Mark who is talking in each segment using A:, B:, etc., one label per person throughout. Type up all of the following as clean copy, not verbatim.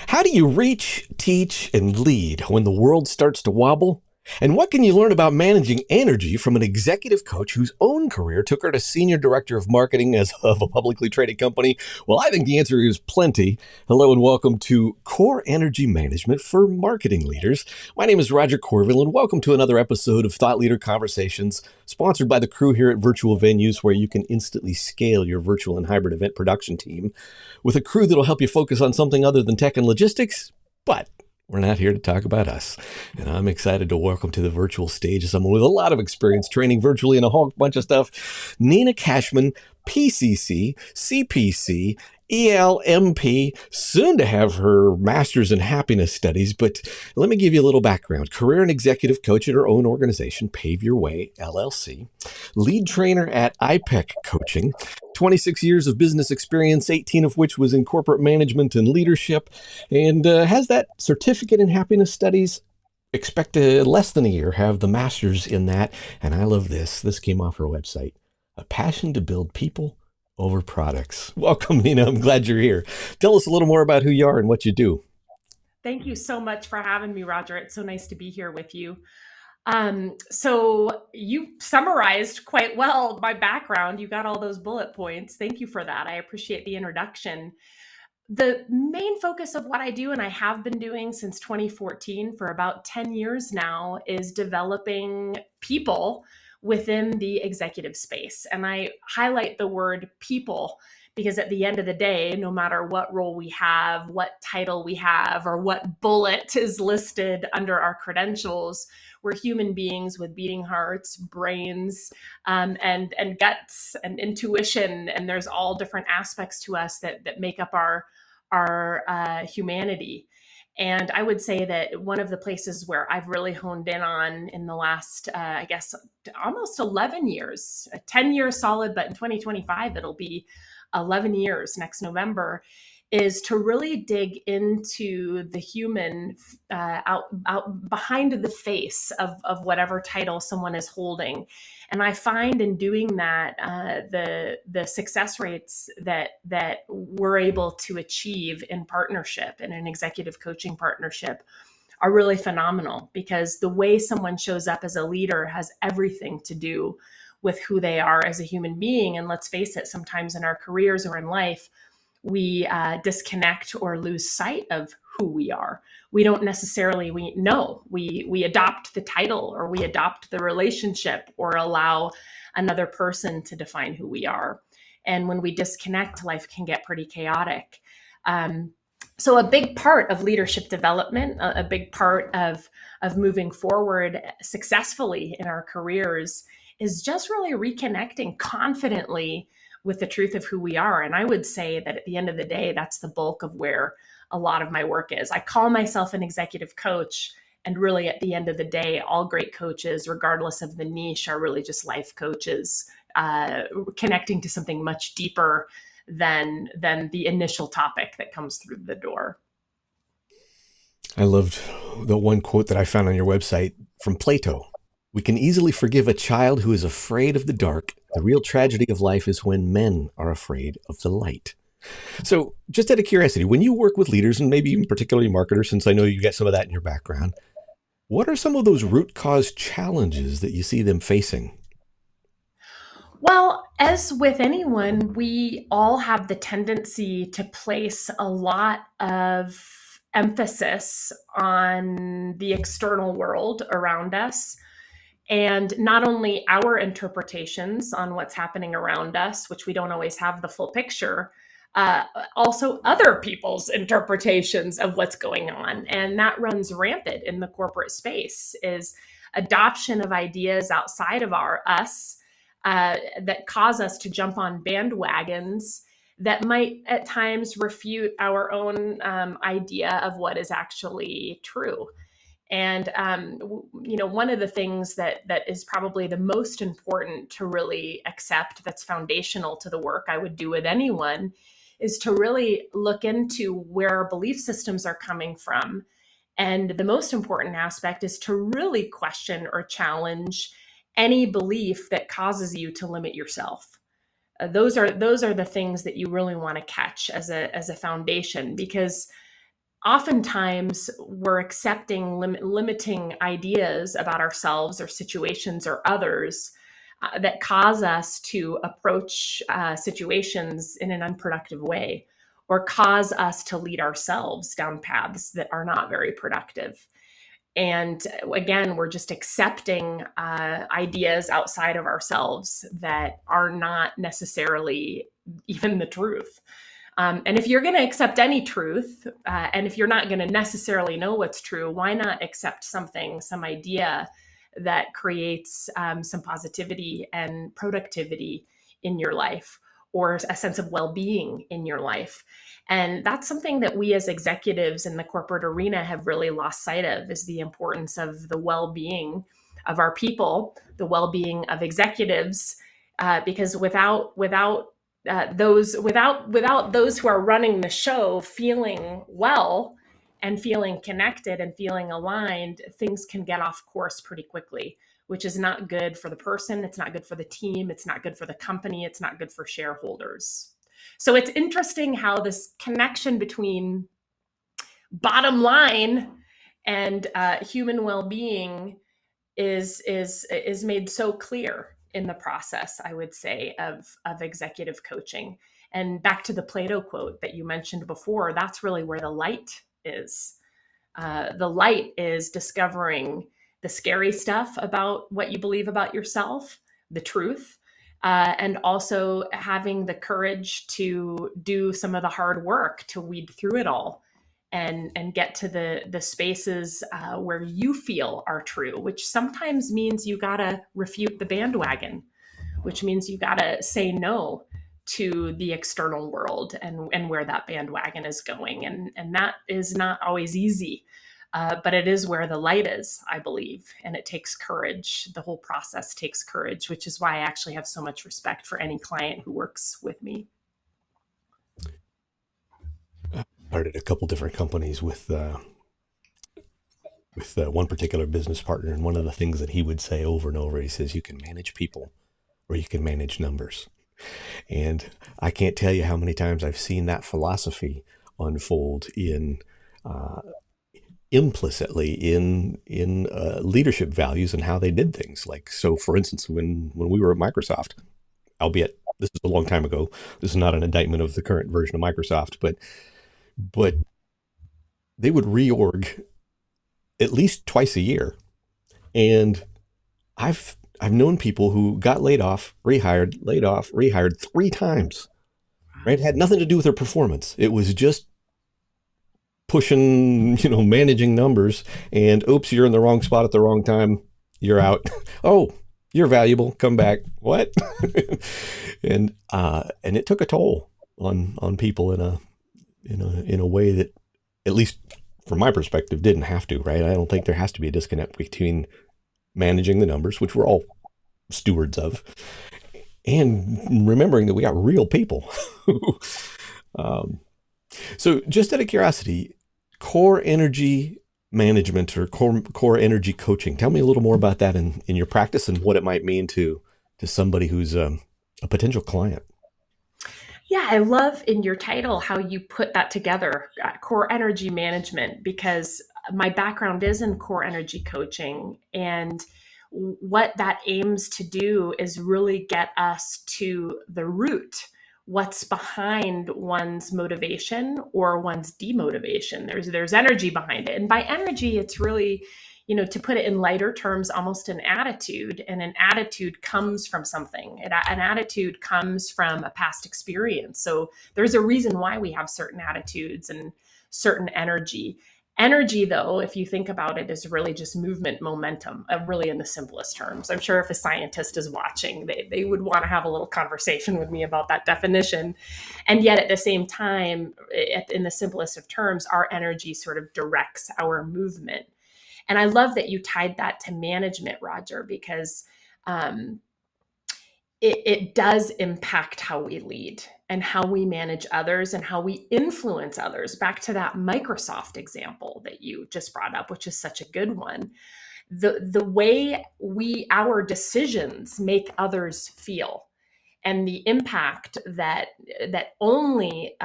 A: How do you reach, teach, and lead when the world starts to wobble? And what can you learn about managing energy from an executive coach whose own career took her to senior director of marketing of a publicly traded company? Well, I think the answer is plenty. Hello and welcome to Core Energy Management for Marketing Leaders. My name is Roger Courville, and welcome to another episode of Thought Leader Conversations, sponsored by the crew here at Virtual Venues, where you can instantly scale your virtual and hybrid event production team with a crew that'll help you focus on something other than tech and logistics. But we're not here to talk about us. And I'm excited to welcome to the virtual stage someone with a lot of experience training virtually and a whole bunch of stuff. Nina Cashman, PCC, CPC, ELMP, soon to have her master's in happiness studies. But let me give you a little background. Career and executive coach at her own organization, Pave Your Way, LLC. Lead trainer at iPEC Coaching. 26 years of business experience, 18 of which was in corporate management and leadership, and has that certificate in happiness studies. Expect to less than a year have the master's in that. And I love this. This came off her website. A passion to build people over products. Welcome, Nina. I'm glad you're here. Tell us a little more about who you are and what you do.
B: Thank you so much for having me, Roger. It's so nice to be here with you. So you summarized quite well my background. You got all those bullet points. Thank you for that. I appreciate the introduction. The main focus of what I do, and I have been doing since 2014 for about 10 years now, is developing people within the executive space. And I highlight the word people because at the end of the day, no matter what role we have, what title we have, or what bullet is listed under our credentials, we're human beings with beating hearts, brains, and guts and intuition. And there's all different aspects to us that make up our humanity. And I would say that one of the places where I've really honed in on in the last, I guess, almost 11 years, 10 years solid, but in 2025, it'll be 11 years next November, is to really dig into the human out behind the face of whatever title someone is holding. And I find in doing that, the success rates that we're able to achieve in partnership, in an executive coaching partnership, are really phenomenal, because the way someone shows up as a leader has everything to do with who they are as a human being. And let's face it, sometimes in our careers or in life, we disconnect or lose sight of who we are. We don't necessarily, we adopt the title, or we adopt the relationship, or allow another person to define who we are. And when we disconnect, life can get pretty chaotic. So a big part of leadership development, a big part of moving forward successfully in our careers, is just really reconnecting confidently with the truth of who we are. And I would say that at the end of the day, that's the bulk of where a lot of my work is. I call myself an executive coach, and really at the end of the day, all great coaches, regardless of the niche, are really just life coaches, connecting to something much deeper than the initial topic that comes through the door.
A: I loved the one quote that I found on your website from Plato. We can easily forgive a child who is afraid of the dark. The real tragedy of life is when men are afraid of the light. So just out of curiosity, when you work with leaders, and maybe even particularly marketers, since I know you get some of that in your background, what are some of those root cause challenges that you see them facing?
B: Well, as with anyone, we all have the tendency to place a lot of emphasis on the external world around us, and not only our interpretations on what's happening around us, which we don't always have the full picture, uh, also other people's interpretations of what's going on. And that runs rampant in the corporate space, is adoption of ideas outside of our us, that cause us to jump on bandwagons that might at times refute our own idea of what is actually true. And one of the things that is probably the most important to really accept, that's foundational to the work I would do with anyone, is to really look into where our belief systems are coming from. And the most important aspect is to really question or challenge any belief that causes you to limit yourself. Those are the things that you really want to catch as a foundation, because oftentimes we're accepting limiting ideas about ourselves or situations or others that cause us to approach situations in an unproductive way, or cause us to lead ourselves down paths that are not very productive. And again, we're just accepting ideas outside of ourselves that are not necessarily even the truth. And if you're going to accept any truth, and if you're not going to necessarily know what's true, why not accept something, some idea that creates some positivity and productivity in your life, or a sense of well-being in your life? And that's something that we as executives in the corporate arena have really lost sight of, is the importance of the well-being of our people, the well-being of executives, because without those who are running the show feeling well and feeling connected and feeling aligned, things can get off course pretty quickly, which is not good for the person. It's not good for the team. It's not good for the company. It's not good for shareholders. So it's interesting how this connection between bottom line and human well-being is made so clear in the process, I would say, of executive coaching. And back to the Plato quote that you mentioned before, that's really where the light is. The light is discovering the scary stuff about what you believe about yourself, the truth, and also having the courage to do some of the hard work to weed through it all and get to the spaces where you feel are true, which sometimes means you gotta refute the bandwagon, which means you gotta say no to the external world and where that bandwagon is going. And that is not always easy, but it is where the light is, I believe. And it takes courage. The whole process takes courage, which is why I actually have so much respect for any client who works with me.
A: Started a couple different companies with one particular business partner, and one of the things that he would say over and over, he says, you can manage people or you can manage numbers. And I can't tell you how many times I've seen that philosophy unfold in implicitly in leadership values and how they did things. Like, so for instance, when we were at Microsoft, albeit this is a long time ago, this is not an indictment of the current version of Microsoft, but they would reorg at least twice a year. And I've known people who got laid off, rehired 3 times. Right? It had nothing to do with their performance. It was just pushing, managing numbers, and oops, you're in the wrong spot at the wrong time. You're out. Oh, you're valuable. Come back. What? and it took a toll on people in a way that, at least from my perspective, didn't have to, right? I don't think there has to be a disconnect between managing the numbers, which we're all stewards of, and remembering that we got real people. So just out of curiosity, core energy management or core energy coaching, tell me a little more about that in your practice and what it might mean to somebody who's a potential client.
B: Yeah, I love in your title how you put that together, core energy management, because my background is in core energy coaching. And what that aims to do is really get us to the root, what's behind one's motivation or one's demotivation. There's energy behind it. And by energy, it's really, to put it in lighter terms, almost an attitude. And an attitude comes from something. An attitude comes from a past experience. So there's a reason why we have certain attitudes and certain energy. Energy, though, if you think about it, is really just movement, momentum, really in the simplest terms. I'm sure if a scientist is watching, they would want to have a little conversation with me about that definition. And yet at the same time, in the simplest of terms, our energy sort of directs our movement. And I love that you tied that to management, Roger, because it does impact how we lead and how we manage others and how we influence others. Back to that Microsoft example that you just brought up, which is such a good one. The way our decisions make others feel. and the impact that only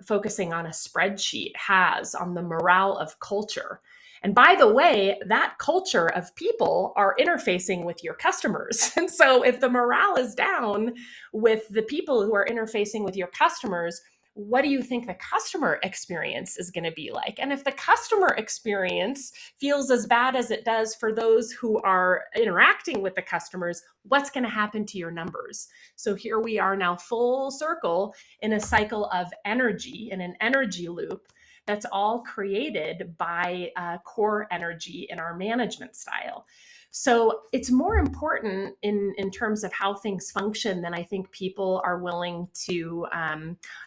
B: focusing on a spreadsheet has on the morale of culture. And by the way, that culture of people are interfacing with your customers. And so if the morale is down with the people who are interfacing with your customers, what do you think the customer experience is going to be like? And if the customer experience feels as bad as it does for those who are interacting with the customers, what's going to happen to your numbers? So here we are now full circle in a cycle of energy, in an energy loop that's all created by core energy in our management style. So it's more important in terms of how things function than I think people are willing to,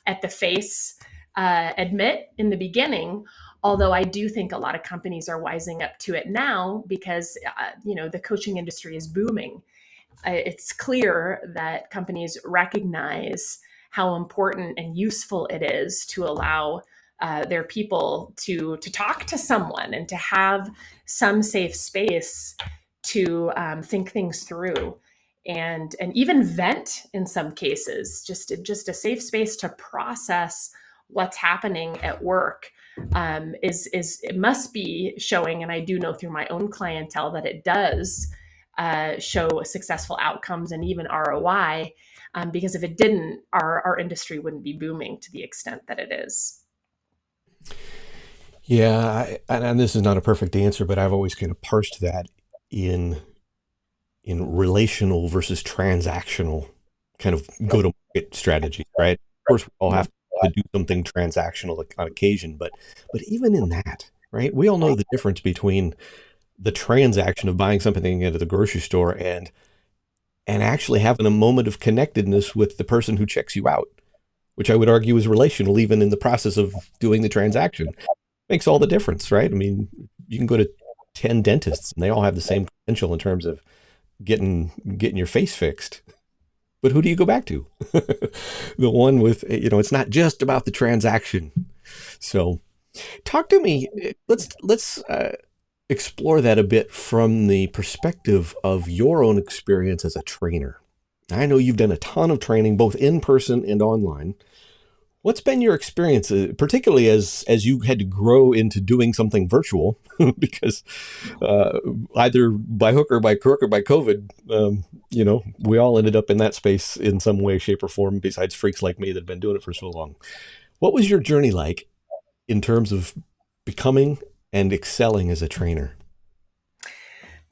B: at the face, admit in the beginning. Although I do think a lot of companies are wising up to it now because, the coaching industry is booming. It's clear that companies recognize how important and useful it is to allow their people to talk to someone and to have some safe space to think things through and even vent in some cases, just a safe space to process what's happening at work. Is it must be showing, and I do know through my own clientele that it does show successful outcomes and even ROI, because if it didn't, our industry wouldn't be booming to the extent that it is.
A: Yeah, and this is not a perfect answer, but I've always kind of parsed that in relational versus transactional kind of go-to-market strategy, right? Of course, we all have to do something transactional on occasion, but even in that, right? We all know the difference between the transaction of buying something at the grocery store and actually having a moment of connectedness with the person who checks you out, which I would argue is relational, even in the process of doing the transaction. Makes all the difference, right? I mean, you can go to 10 dentists and they all have the same potential in terms of getting your face fixed. But who do you go back to? The one with, it's not just about the transaction. So talk to me. Let's explore that a bit from the perspective of your own experience as a trainer. I know you've done a ton of training, both in person and online. What's been your experience, particularly as you had to grow into doing something virtual, because either by hook or by crook or by COVID, we all ended up in that space in some way, shape, or form, besides freaks like me that have been doing it for so long. What was your journey like in terms of becoming and excelling as a trainer?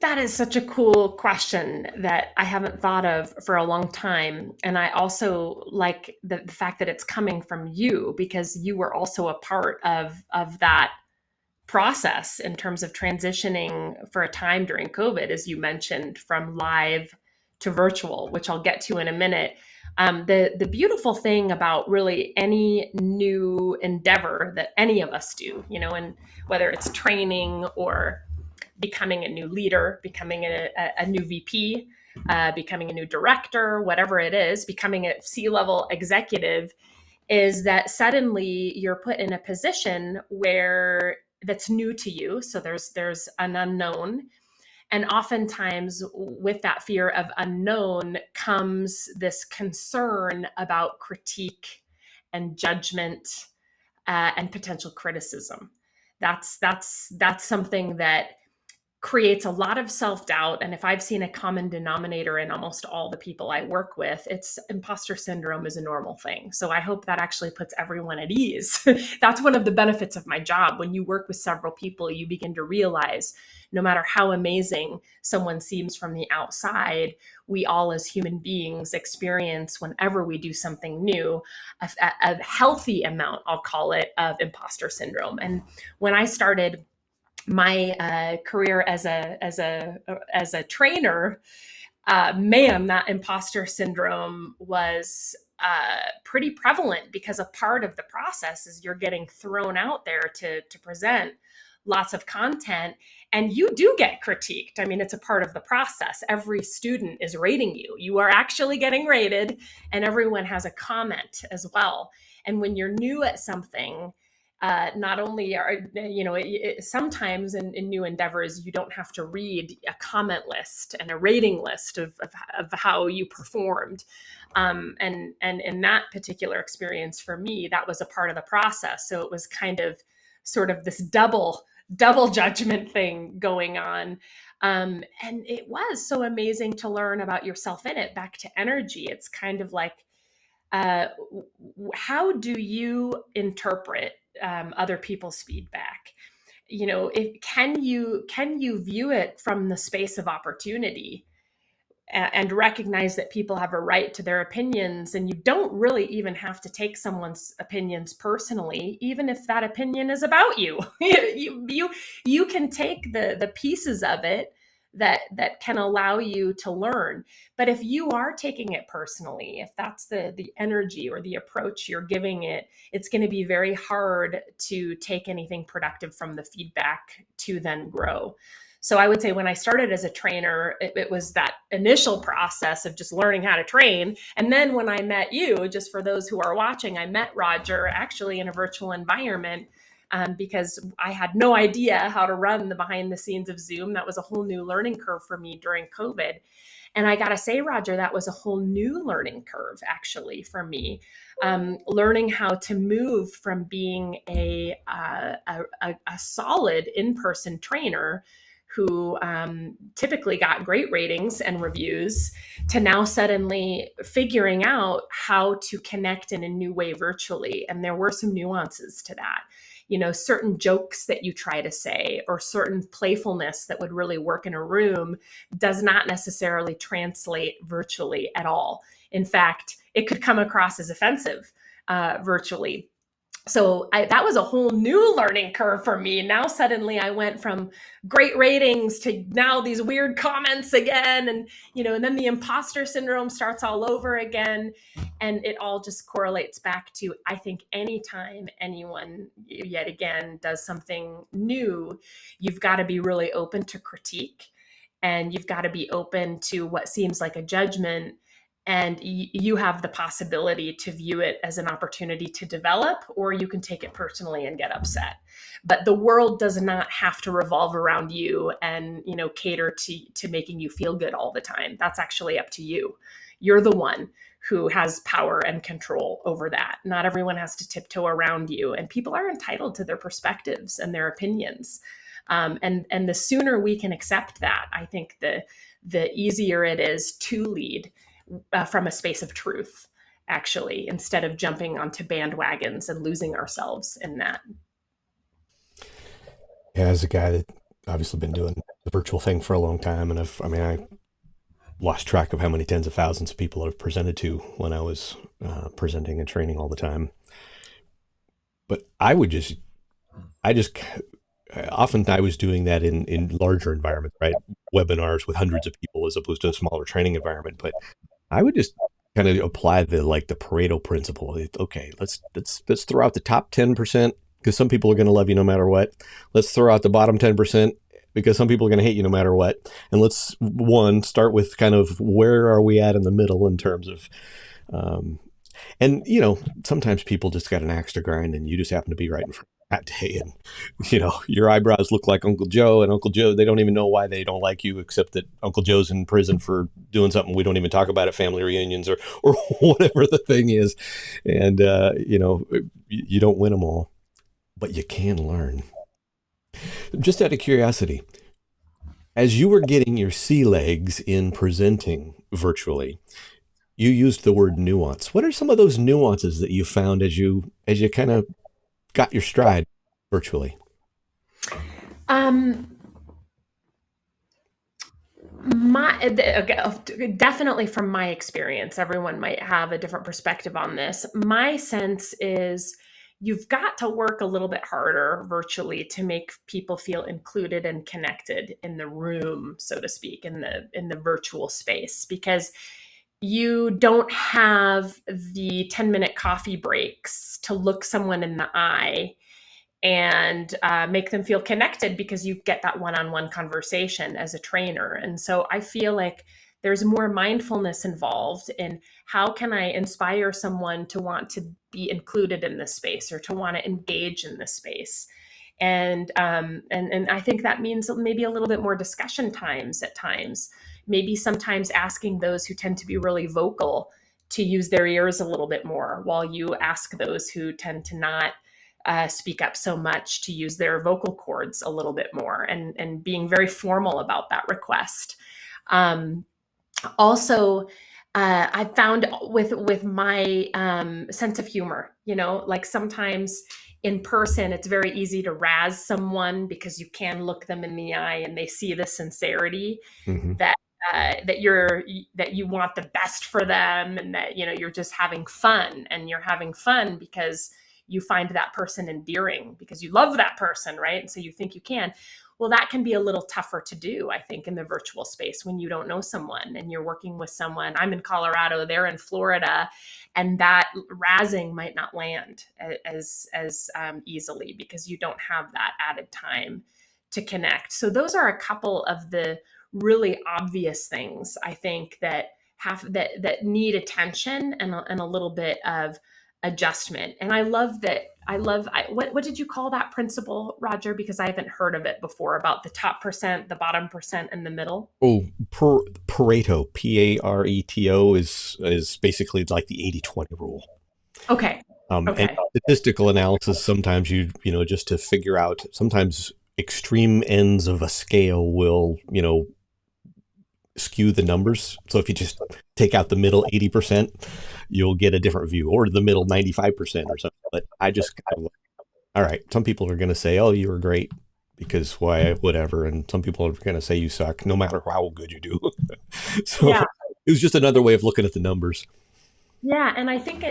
B: That is such a cool question that I haven't thought of for a long time. And I also like the fact that it's coming from you, because you were also a part of that process in terms of transitioning for a time during COVID, as you mentioned, from live to virtual, which I'll get to in a minute. The beautiful thing about really any new endeavor that any of us do, and whether it's training or becoming a new leader, becoming a new VP, becoming a new director, whatever it is, becoming a C-level executive, is that suddenly you're put in a position where that's new to you. So there's an unknown. And oftentimes with that fear of unknown comes this concern about critique and judgment, and potential criticism. That's something that creates a lot of self-doubt. And if I've seen a common denominator in almost all the people I work with, it's imposter syndrome is a normal thing. So I hope that actually puts everyone at ease. That's one of the benefits of my job. When you work with several people, you begin to realize no matter how amazing someone seems from the outside, we all as human beings experience, whenever we do something new, a healthy amount, I'll call it, of imposter syndrome. And when I started my career as a trainer, man, that imposter syndrome was pretty prevalent, because a part of the process is you're getting thrown out there to present lots of content, and you do get critiqued. I mean, it's a part of the process. Every student is rating you. You are actually getting rated, and everyone has a comment as well. And when you're new at something, not only are, sometimes in new endeavors, you don't have to read a comment list and a rating list of how you performed. And in that particular experience for me, that was a part of the process. So it was kind of sort of this double judgment thing going on. And it was so amazing to learn about yourself in it. Back to energy, it's kind of like, uh, how do you interpret other people's feedback? Can you view it from the space of opportunity, and recognize that people have a right to their opinions, and you don't really even have to take someone's opinions personally, even if that opinion is about you. You can take the pieces of it that can allow you to learn. But if you are taking it personally, if that's the energy or the approach you're giving it, it's going to be very hard to take anything productive from the feedback to then grow. So I would say when I started as a trainer, it was that initial process of just learning how to train. And then when I met you, just for those who are watching, I met Roger actually in a virtual environment, because I had no idea how to run the behind the scenes of Zoom. That was a whole new learning curve for me during COVID. And I got to say, Roger, that was a whole new learning curve actually for me. Learning how to move from being a solid in-person trainer who typically got great ratings and reviews, to now suddenly figuring out how to connect in a new way virtually. And there were some nuances to that. Certain jokes that you try to say, or certain playfulness that would really work in a room, does not necessarily translate virtually at all. In fact, it could come across as offensive virtually. So that was a whole new learning curve for me. Now suddenly I went from great ratings to now these weird comments again, and then the imposter syndrome starts all over again, and it all just correlates back to, I think, anytime anyone yet again does something new, you've got to be really open to critique, and you've got to be open to what seems like a judgment, and you have the possibility to view it as an opportunity to develop, or you can take it personally and get upset. But the world does not have to revolve around you and cater to making you feel good all the time. That's actually up to you. You're the one who has power and control over that. Not everyone has to tiptoe around you, and people are entitled to their perspectives and their opinions. And the sooner we can accept that, I think the easier it is to lead from a space of truth, actually, instead of jumping onto bandwagons and losing ourselves in that.
A: Yeah, as a guy that obviously been doing the virtual thing for a long time, and I lost track of how many tens of thousands of people I've presented to when I was presenting and training all the time. But often I was doing that in larger environments, right? Webinars with hundreds of people as opposed to a smaller training environment. But I would just kind of apply the Pareto principle. Okay, let's throw out the top 10%, because some people are going to love you no matter what. Let's throw out the bottom 10%, because some people are going to hate you no matter what. And let's start with kind of where are we at in the middle in terms of, and sometimes people just got an axe to grind, and you just happen to be right in front that day, and your eyebrows look like Uncle Joe, and Uncle Joe, they don't even know why they don't like you, except that Uncle Joe's in prison for doing something we don't even talk about at family reunions, or whatever the thing is. And you don't win them all, but you can learn. Just out of curiosity, as you were getting your sea legs in presenting virtually, you used the word nuance. What are some of those nuances that you found as you kind of got your stride virtually?
B: Definitely from my experience, everyone might have a different perspective on this. My sense is you've got to work a little bit harder virtually to make people feel included and connected in the room, so to speak, in the virtual space, because you don't have the 10-minute coffee breaks to look someone in the eye and make them feel connected, because you get that one-on-one conversation as a trainer. And so I feel like there's more mindfulness involved in how can I inspire someone to want to be included in this space or to want to engage in this space. And I think that means maybe a little bit more discussion times at times, maybe sometimes asking those who tend to be really vocal to use their ears a little bit more, while you ask those who tend to not speak up so much to use their vocal cords a little bit more, and being very formal about that request. Also, I found with my sense of humor, like sometimes in person, it's very easy to razz someone because you can look them in the eye and they see the sincerity
A: Mm-hmm.
B: that that you want the best for them, and that you're just having fun, and you're having fun because you find that person endearing because you love that person, right? And so you think you can. Well, that can be a little tougher to do, I think, in the virtual space when you don't know someone and you're working with someone. I'm in Colorado, they're in Florida, and that razzing might not land as easily because you don't have that added time to connect. So those are a couple of the really obvious things, I think, that need attention and a little bit of adjustment. And I love that. What did you call that principle, Roger? Because I haven't heard of it before, about the top percent, the bottom percent, and the middle.
A: Oh, Pareto, Pareto is basically like the 80-20 rule.
B: Okay.
A: And statistical analysis, sometimes just to figure out, sometimes extreme ends of a scale will, skew the numbers. So if you just take out the middle 80%, you'll get a different view, or the middle 95% or something. But I just kind of, all right, some people are going to say, oh, you were great because why, whatever. And some people are going to say you suck no matter how good you do. So
B: Yeah.
A: it was just another way of looking at the numbers.
B: Yeah, and I think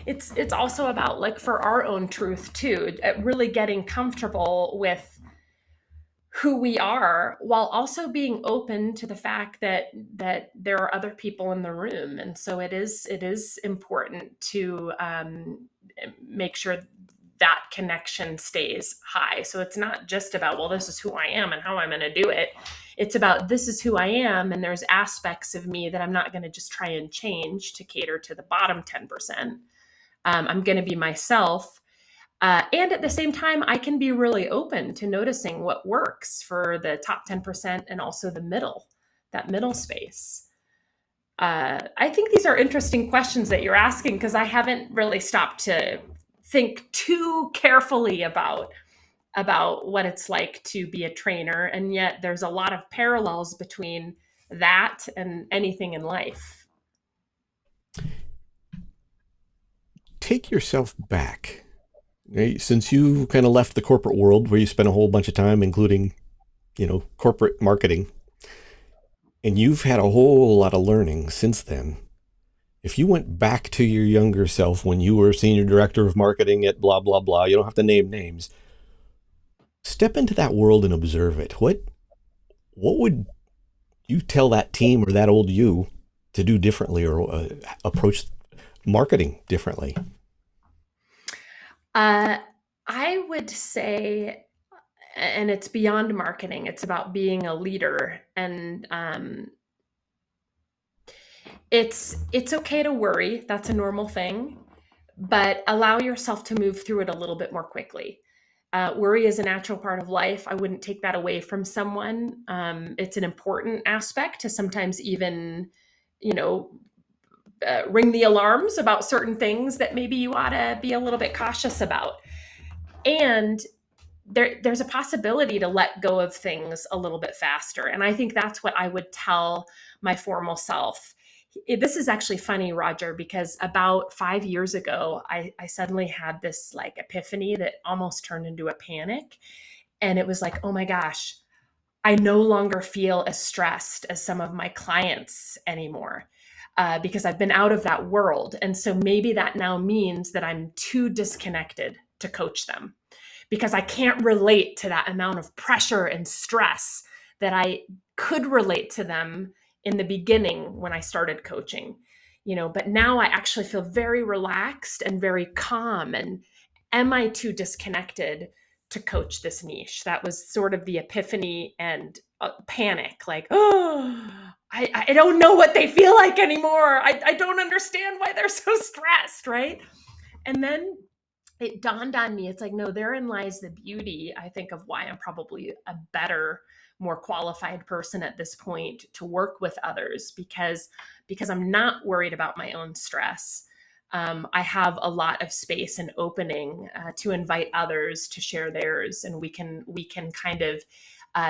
B: it's also about, like, for our own truth too, really getting comfortable with who we are, while also being open to the fact that there are other people in the room. And so it is important to make sure that connection stays high. So it's not just about, well, this is who I am and how I'm going to do it. It's about, this is who I am, and there's aspects of me that I'm not going to just try and change to cater to the bottom 10%. I'm going to be myself. And at the same time, I can be really open to noticing what works for the top 10% and also that middle space. I think these are interesting questions that you're asking, because I haven't really stopped to think too carefully about what it's like to be a trainer. And yet there's a lot of parallels between that and anything in life.
A: Take yourself back. Since you kind of left the corporate world where you spent a whole bunch of time, including, corporate marketing, and you've had a whole lot of learning since then. If you went back to your younger self when you were senior director of marketing at blah, blah, blah, you don't have to name names. Step into that world and observe it. What would you tell that team or that old you to do differently, or approach marketing differently?
B: I would say, and it's beyond marketing, it's about being a leader. And it's okay to worry. That's a normal thing, but allow yourself to move through it a little bit more quickly. Worry is a natural part of life. I wouldn't take that away from someone. It's an important aspect to sometimes even, ring the alarms about certain things that maybe you ought to be a little bit cautious about. And there's a possibility to let go of things a little bit faster. And I think that's what I would tell my formal self. This is actually funny, Roger, because about 5 years ago, I suddenly had this like epiphany that almost turned into a panic. And it was like, oh my gosh, I no longer feel as stressed as some of my clients anymore. Because I've been out of that world. And so maybe that now means that I'm too disconnected to coach them, because I can't relate to that amount of pressure and stress that I could relate to them in the beginning when I started coaching. But now I actually feel very relaxed and very calm. And am I too disconnected to coach this niche. That was sort of the epiphany and panic, like, oh, I don't know what they feel like anymore. I don't understand why they're so stressed, right? And then it dawned on me, it's like, no, therein lies the beauty, I think, of why I'm probably a better, more qualified person at this point to work with others, because I'm not worried about my own stress. I have a lot of space and opening to invite others to share theirs, and we can kind of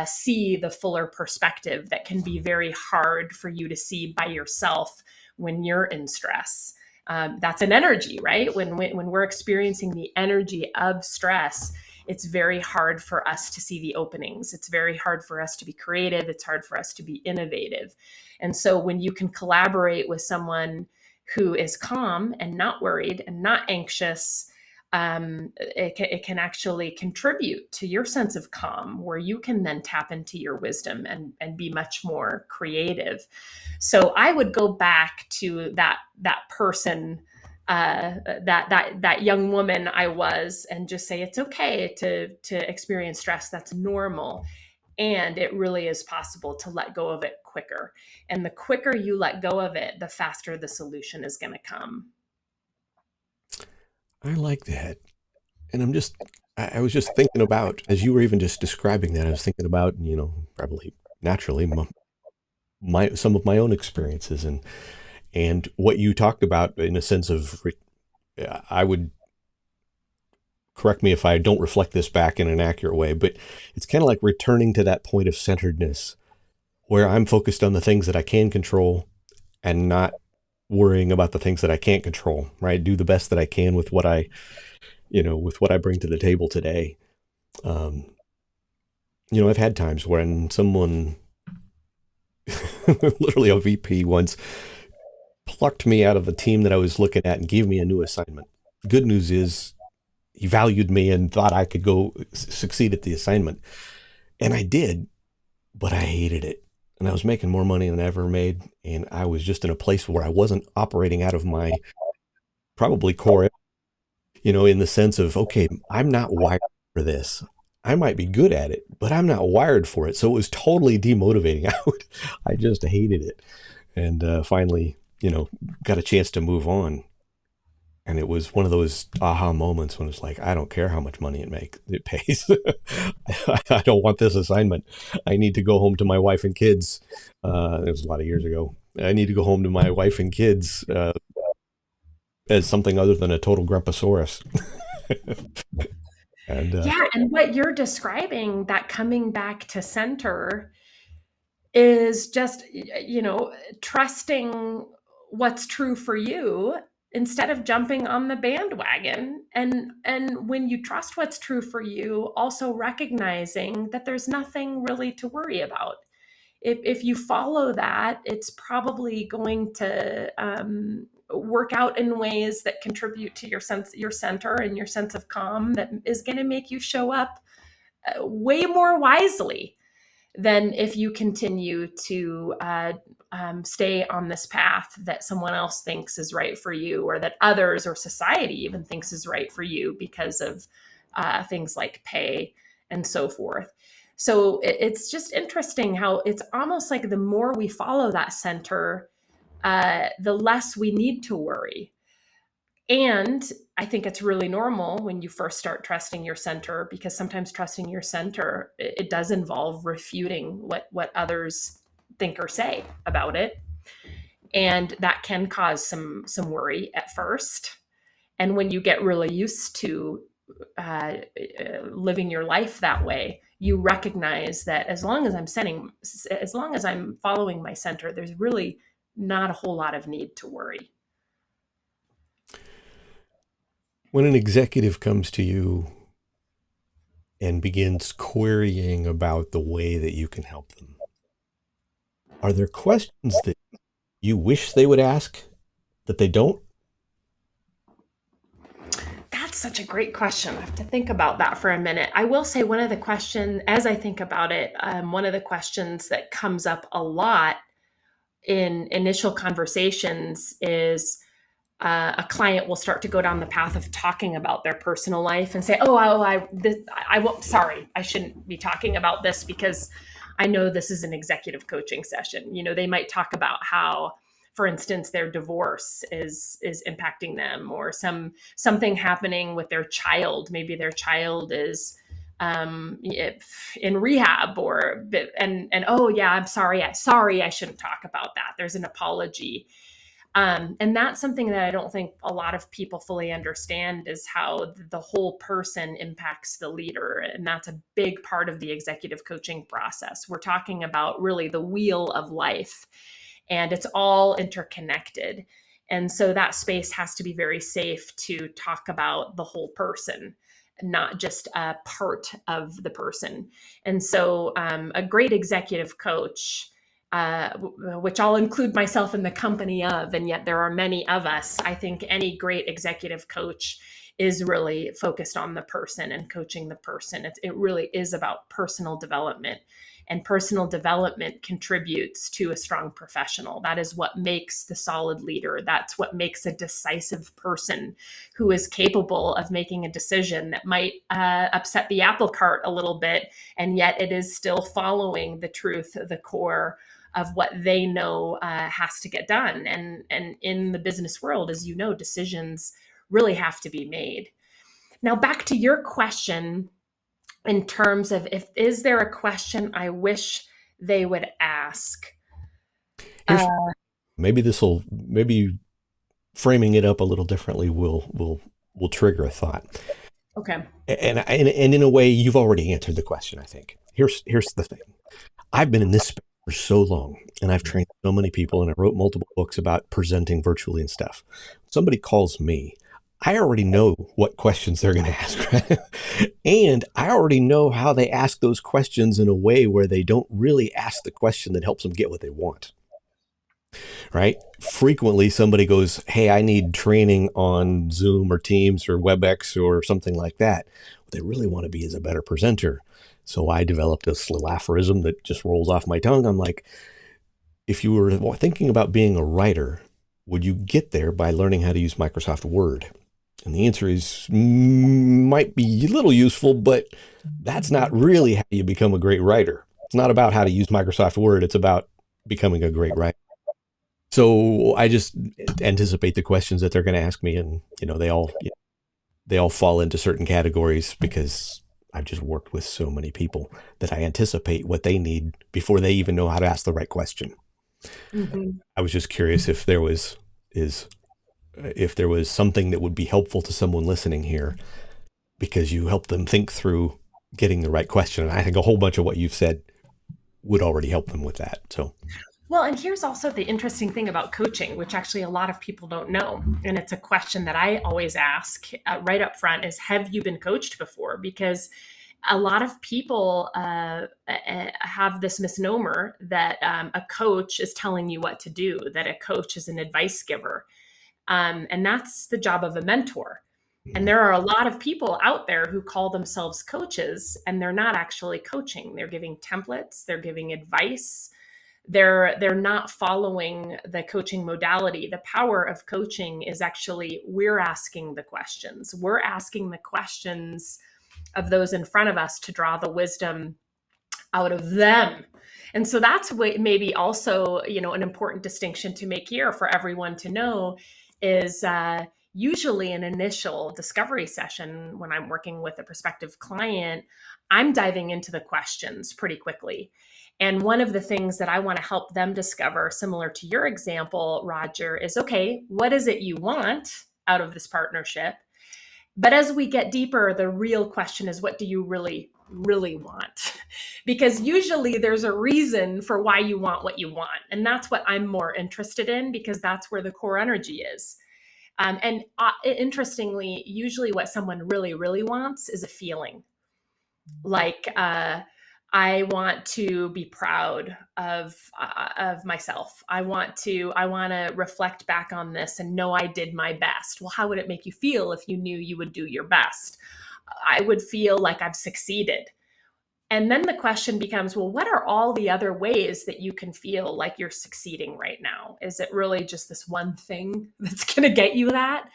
B: see the fuller perspective that can be very hard for you to see by yourself when you're in stress. That's an energy, right? When we're experiencing the energy of stress, it's very hard for us to see the openings. It's very hard for us to be creative. It's hard for us to be innovative. And so when you can collaborate with someone who is calm and not worried and not anxious, it can actually contribute to your sense of calm, where you can then tap into your wisdom and be much more creative. So I would go back to that person, that young woman I was, and just say it's okay to experience stress. That's normal. And it really is possible to let go of it quicker. And the quicker you let go of it, the faster the solution is going to come.
A: I like that. And I was just thinking about, as you were even just describing that, I was thinking about, probably naturally, some of my own experiences and what you talked about in a sense of, I would, correct me if I don't reflect this back in an accurate way, but it's kind of like returning to that point of centeredness where I'm focused on the things that I can control and not worrying about the things that I can't control, right? Do the best that I can with what with what I bring to the table today. I've had times when someone, literally a VP once, plucked me out of the team that I was looking at and gave me a new assignment. Good news is he valued me and thought I could go succeed at the assignment. And I did, but I hated it. And I was making more money than I ever made. And I was just in a place where I wasn't operating out of my probably core, in the sense of, okay, I'm not wired for this. I might be good at it, but I'm not wired for it. So it was totally demotivating. I just hated it. And finally, got a chance to move on. And it was one of those aha moments when it's like, I don't care how much money it pays. I don't want this assignment. I need to go home to my wife and kids. It was a lot of years ago. I need to go home to my wife and kids as something other than a total grumposaurus.
B: And what you're describing, that coming back to center, is just, trusting what's true for you instead of jumping on the bandwagon. And when you trust what's true for you, also recognizing that there's nothing really to worry about. If you follow that, it's probably going to work out in ways that contribute to your center and your sense of calm, that is going to make you show up way more wisely than if you continue to stay on this path that someone else thinks is right for you, or that others or society even thinks is right for you because of things like pay and so forth. So it's just interesting how it's almost like the more we follow that center, the less we need to worry. And I think it's really normal when you first start trusting your center, because sometimes trusting your center, it does involve refuting what others think or say about it. And that can cause some worry at first. And when you get really used to living your life that way, you recognize that as long as I'm following my center, there's really not a whole lot of need to worry.
A: When an executive comes to you and begins querying about the way that you can help them, are there questions that you wish they would ask that they don't?
B: That's such a great question. I have to think about that for a minute. I will say one of the questions, as I think about it, one of the questions that comes up a lot in initial conversations is, a client will start to go down the path of talking about their personal life and say, I won't, sorry, I shouldn't be talking about this because I know this is an executive coaching session. They might talk about how, for instance, their divorce is impacting them, or something happening with their child. Maybe their child is in rehab, and oh yeah, I'm sorry, I shouldn't talk about that. There's an apology. And that's something that I don't think a lot of people fully understand, is how the whole person impacts the leader. And that's a big part of the executive coaching process. We're talking about really the wheel of life, and it's all interconnected. And so that space has to be very safe to talk about the whole person, not just a part of the person. And so a great executive coach, which I'll include myself in the company of, and yet there are many of us. I think any great executive coach is really focused on the person and coaching the person. It really is about personal development, and personal development contributes to a strong professional. That is what makes the solid leader. That's what makes a decisive person who is capable of making a decision that might upset the apple cart a little bit, and yet it is still following the truth, the core of what they know has to get done. And in the business world, as you know, decisions really have to be made. Now, back to your question, in terms of, is there a question I wish they would ask?
A: Here's maybe framing it up a little differently will trigger a thought.
B: Okay.
A: And in a way, you've already answered the question, I think. Here's the thing. I've been in this space for so long, and I've trained so many people, and I wrote multiple books about presenting virtually and stuff. Somebody calls me, I already know what questions they're going to ask. Right? And I already know how they ask those questions in a way where they don't really ask the question that helps them get what they want. Right? Frequently, somebody goes, hey, I need training on Zoom or Teams or WebEx or something like that. What they really want to be is a better presenter. So I developed this little aphorism that just rolls off my tongue. I'm like, if you were thinking about being a writer, would you get there by learning how to use Microsoft Word? And the answer is might be a little useful, but that's not really how you become a great writer. It's not about how to use Microsoft Word. It's about becoming a great writer. So I just anticipate the questions that they're going to ask me, and they all fall into certain categories because I've just worked with so many people that I anticipate what they need before they even know how to ask the right question. Mm-hmm. I was just curious if there was something that would be helpful to someone listening here, because you help them think through getting the right question. And I think a whole bunch of what you've said would already help them with that. So.
B: Well, and here's also the interesting thing about coaching, which actually a lot of people don't know. And it's a question that I always ask right up front is, have you been coached before? Because a lot of people have this misnomer that a coach is telling you what to do, that a coach is an advice giver. And that's the job of a mentor. And there are a lot of people out there who call themselves coaches, and they're not actually coaching. They're giving templates, they're giving advice. They're not following the coaching modality. The power of coaching is actually, we're asking the questions. We're asking the questions of those in front of us to draw the wisdom out of them. And so that's maybe also, an important distinction to make here for everyone to know is usually an initial discovery session when I'm working with a prospective client, I'm diving into the questions pretty quickly. And one of the things that I want to help them discover, similar to your example, Roger, is, okay, what is it you want out of this partnership? But as we get deeper, the real question is, what do you really, really want? Because usually there's a reason for why you want what you want. And that's what I'm more interested in, because that's where the core energy is. And interestingly, usually what someone really, really wants is a feeling. Like, I want to be proud of myself. I want to reflect back on this and know I did my best. Well, how would it make you feel if you knew you would do your best? I would feel like I've succeeded. And then the question becomes, well, what are all the other ways that you can feel like you're succeeding right now? Is it really just this one thing that's going to get you that?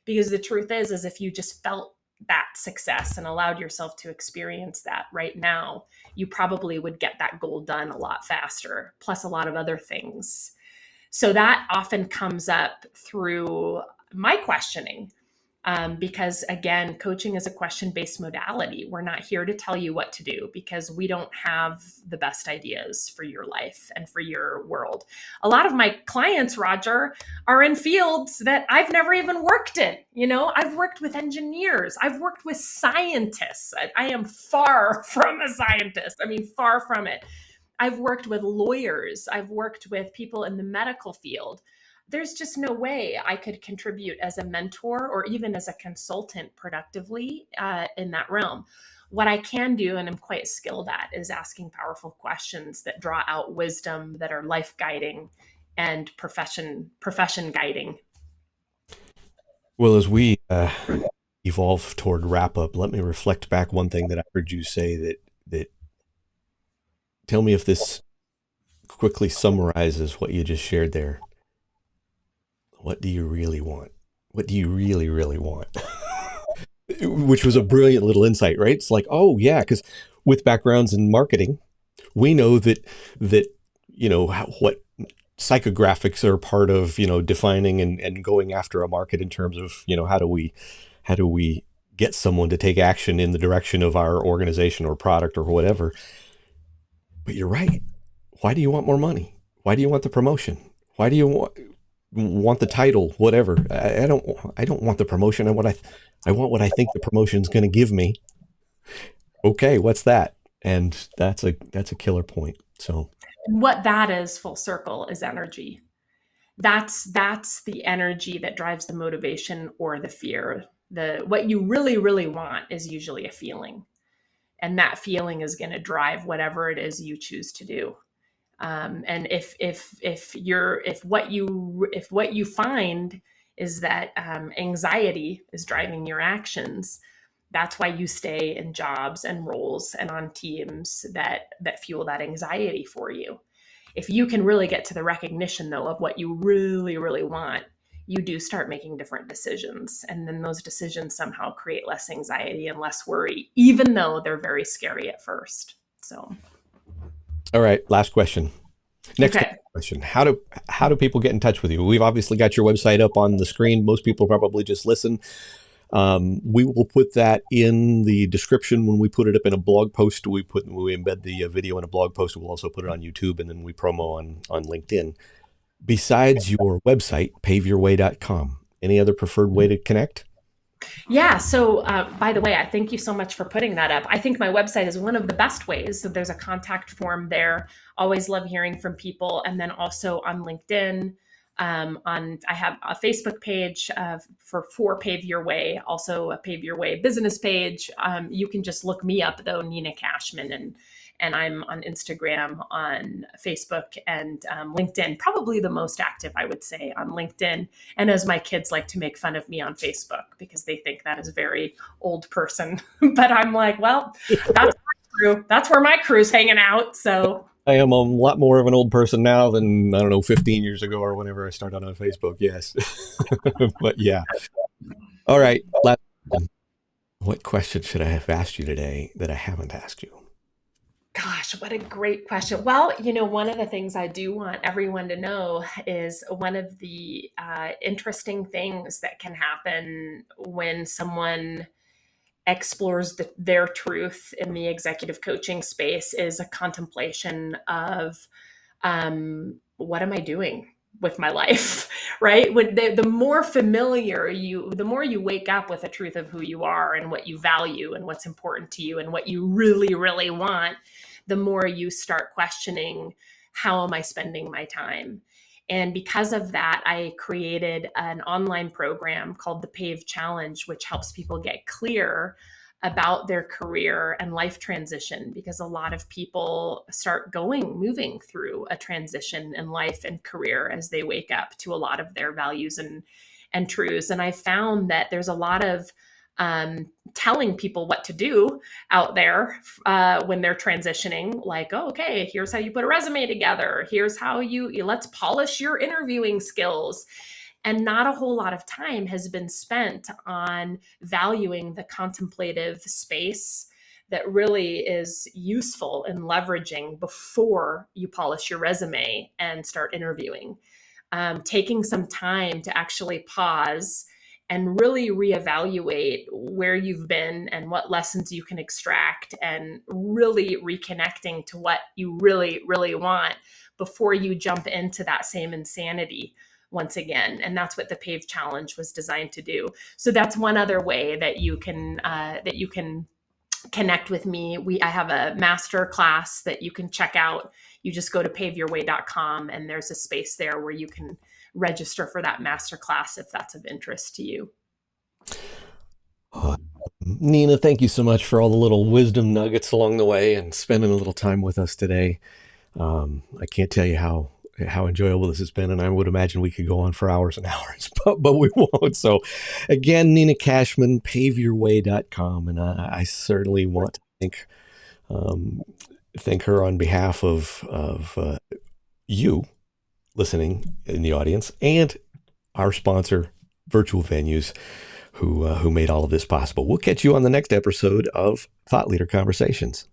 B: Because the truth is if you just felt that success and allowed yourself to experience that right now, you probably would get that goal done a lot faster, plus a lot of other things. So that often comes up through my questioning. Because again, coaching is a question-based modality. We're not here to tell you what to do because we don't have the best ideas for your life and for your world. A lot of my clients, Roger, are in fields that I've never even worked in. I've worked with engineers. I've worked with scientists. I am far from a scientist. I mean, far from it. I've worked with lawyers. I've worked with people in the medical field. There's just no way I could contribute as a mentor or even as a consultant productively in that realm. What I can do, and I'm quite skilled at, is asking powerful questions that draw out wisdom, that are life guiding and profession guiding.
A: Well, as we evolve toward wrap up, let me reflect back one thing that I heard you say that tell me if this quickly summarizes what you just shared there. What do you really want? What do you really, really want? Which was a brilliant little insight, right? It's like, oh yeah, because with backgrounds in marketing, we know that what psychographics are part of defining and going after a market in terms of how do we get someone to take action in the direction of our organization or product or whatever. But you're right. Why do you want more money? Why do you want the promotion? Why do you want the title? Whatever. I don't want the promotion. I want what I think the promotion's going to give me. Okay, what's that? And that's a killer point. So
B: what that is, full circle, is energy. That's the energy that drives the motivation or the fear. What you really, really want is usually a feeling. And that feeling is going to drive whatever it is you choose to do. And if what you find is that anxiety is driving your actions, that's why you stay in jobs and roles and on teams that fuel that anxiety for you. If you can really get to the recognition, though, of what you really, really want, you do start making different decisions. And then those decisions somehow create less anxiety and less worry, even though they're very scary at first. So.
A: All right, last question. Next
B: Okay.
A: question. How do people get in touch with you? We've obviously got your website up on the screen. Most people probably just listen. We will put that in the description when we put it up in a blog post. We embed the video in a blog post. We'll also put it on YouTube, and then we promo on LinkedIn. Besides your website, paveyourway.com, any other preferred way to connect?
B: Yeah. So, by the way, I thank you so much for putting that up. I think my website is one of the best ways. So there's a contact form there. Always love hearing from people. And then also on LinkedIn, I have a Facebook page for Pave Your Way, also a Pave Your Way business page. You can just look me up though, Nina Cashman, and I'm on Instagram, on Facebook, and LinkedIn, probably the most active, I would say, on LinkedIn. And as my kids like to make fun of me on Facebook because they think that is very old person. But I'm like, well, that's my crew. That's where my crew's hanging out. So
A: I am a lot more of an old person now than, I don't know, 15 years ago or whenever I started on Facebook. Yes. But yeah. All right. What question should I have asked you today that I haven't asked you?
B: gosh, what a great question. Well, one of the things I do want everyone to know is one of the interesting things that can happen when someone explores their truth in the executive coaching space is a contemplation of what am I doing with my life, right? When the more familiar the more you wake up with the truth of who you are and what you value and what's important to you and what you really, really want, the more you start questioning, how am I spending my time? And because of that, I created an online program called the Pave Challenge, which helps people get clear about their career and life transition, because a lot of people start moving through a transition in life and career as they wake up to a lot of their values and truths. And I found that there's a lot of telling people what to do out there when they're transitioning, like, oh, okay, here's how you put a resume together. Here's how let's polish your interviewing skills. And not a whole lot of time has been spent on valuing the contemplative space that really is useful in leveraging before you polish your resume and start interviewing. Taking some time to actually pause and really reevaluate where you've been and what lessons you can extract, and really reconnecting to what you really, really want before you jump into that same insanity once again. And that's what the Pave Challenge was designed to do. So that's one other way that you can connect with me. I have a master class that you can check out. You just go to paveyourway.com, and there's a space there where you can register for that master class if that's of interest to you.
A: Nina, thank you so much for all the little wisdom nuggets along the way and spending a little time with us today. I can't tell you how enjoyable this has been, and I would imagine we could go on for hours and hours, but we won't. So again, Nina Cashman, paveyourway.com, and I certainly want to thank her on behalf of you listening in the audience and our sponsor, Virtual Venues, who made all of this possible. We'll catch you on the next episode of Thought Leader Conversations.